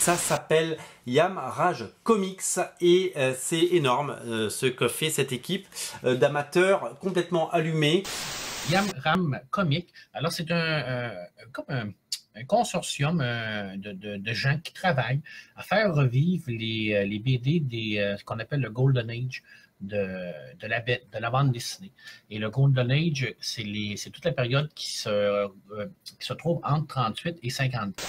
Ça s'appelle Yamraj Comics et c'est énorme ce que fait cette équipe d'amateurs complètement allumés. Yamraj Comics, alors c'est comme un consortium de gens qui travaillent à faire revivre les BD ce qu'on appelle le Golden Age de la bande dessinée. Et le Golden Age, c'est toute la période qui se trouve entre 38 et 50 ans.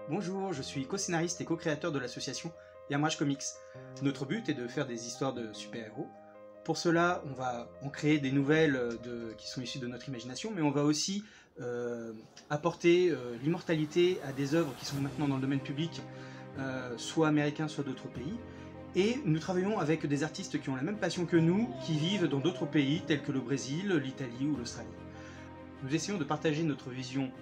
Bonjour, je suis co-scénariste et co-créateur de l'association Yamraj Comics. Notre but est de faire des histoires de super-héros. Pour cela, on va en créer des nouvelles qui sont issues de notre imagination, mais on va aussi apporter l'immortalité à des œuvres qui sont maintenant dans le domaine public, soit américains, soit d'autres pays. Et nous travaillons avec des artistes qui ont la même passion que nous, qui vivent dans d'autres pays tels que le Brésil, l'Italie ou l'Australie. Nous essayons de partager notre vision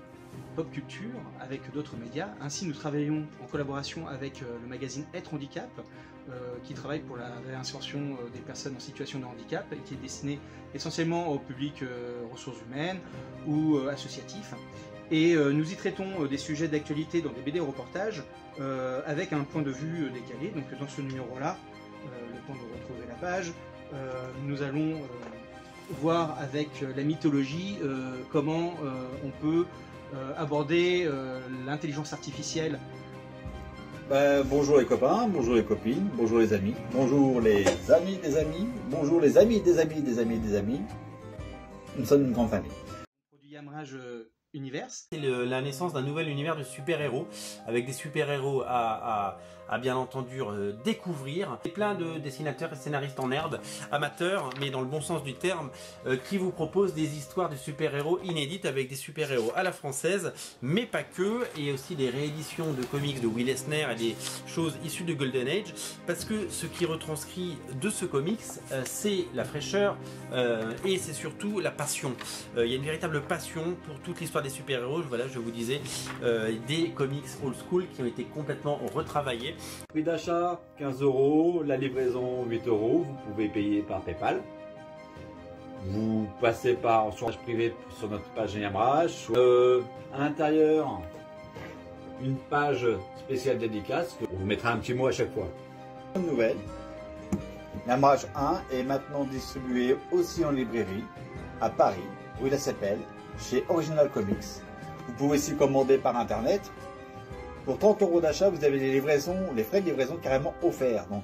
pop culture avec d'autres médias. Ainsi, nous travaillons en collaboration avec le magazine Être Handicap, qui travaille pour la réinsertion des personnes en situation de handicap et qui est destiné essentiellement au public ressources humaines ou associatif. Et nous y traitons des sujets d'actualité dans des BD reportages avec un point de vue décalé. Donc dans ce numéro-là, le temps de retrouver la page, nous allons voir avec la mythologie comment on peut aborder l'intelligence artificielle. Bonjour les copains, bonjour les copines, bonjour les amis, bonjour les amis des amis, bonjour les amis des amis des amis des amis. Nous sommes une grande famille. Produit Yamraj Universe. C'est la naissance d'un nouvel univers de super-héros, avec des super-héros à bien entendu découvrir. Et plein de dessinateurs et scénaristes en herbe, amateurs, mais dans le bon sens du terme, qui vous proposent des histoires de super-héros inédites avec des super-héros à la française, mais pas que, et aussi des rééditions de comics de Will Eisner et des choses issues de Golden Age, parce que ce qui retranscrit de ce comics, c'est la fraîcheur et c'est surtout la passion. Il y a une véritable passion pour toute l'histoire des super-héros. Voilà, je vous disais, des comics old school qui ont été complètement retravaillés. Prix d'achat 15 €, la livraison 8 €, vous pouvez payer par PayPal. Vous passez par sur page privée sur notre page Yamraj. À l'intérieur, une page spéciale dédicace. On vous mettra un petit mot à chaque fois. Bonne nouvelle, Yamraj 1 est maintenant distribué aussi en librairie à Paris, rue La Chapelle, chez Original Comics. Vous pouvez aussi commander par internet. Pour 30 € d'achat, vous avez les frais de livraison carrément offerts. Donc,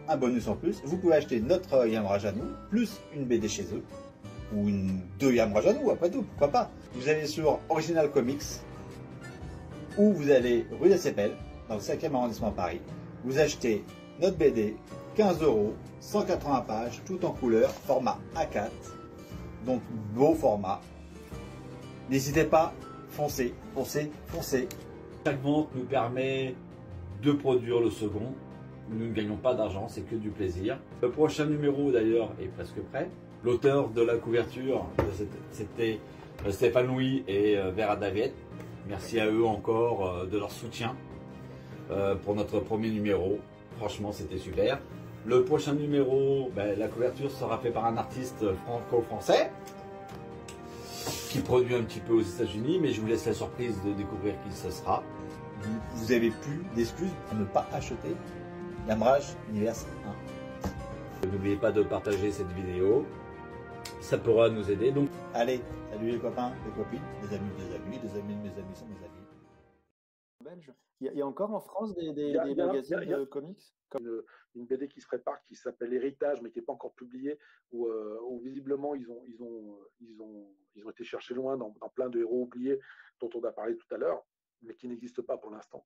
un bonus en plus. Vous pouvez acheter notre Yamraj à nous, plus une BD chez eux. Ou deux Yamraj à nous, après tout, pourquoi pas. Vous allez sur Original Comics, ou vous allez rue La Chapelle, dans le 5e arrondissement de Paris. Vous achetez notre BD, 15 €, 180 pages, tout en couleur, format A4. Donc, beau format. N'hésitez pas, foncez, foncez, foncez. Chaque vente nous permet de produire le second. Nous ne gagnons pas d'argent, c'est que du plaisir. Le prochain numéro d'ailleurs est presque prêt. L'auteur de la couverture, c'était Stéphane Louis et Vera Daviette. Merci à eux encore de leur soutien pour notre premier numéro. Franchement, c'était super. Le prochain numéro, la couverture sera faite par un artiste franco-français qui produit un petit peu aux États-Unis, mais je vous laisse la surprise de découvrir qui ce sera. Vous n'avez plus d'excuses pour ne pas acheter Yamraj Universe 1. N'oubliez pas de partager cette vidéo, ça pourra nous aider. Donc, allez, salut les copains, les copines, les amis des amis, les amis de mes amis sont mes amis. Belge. Il y a encore en France des Il y a magazines de comics comme... une BD qui se prépare qui s'appelle Héritage, mais qui n'est pas encore publiée, où visiblement ils ont été chercher loin dans plein de héros oubliés dont on a parlé tout à l'heure, mais qui n'existent pas pour l'instant.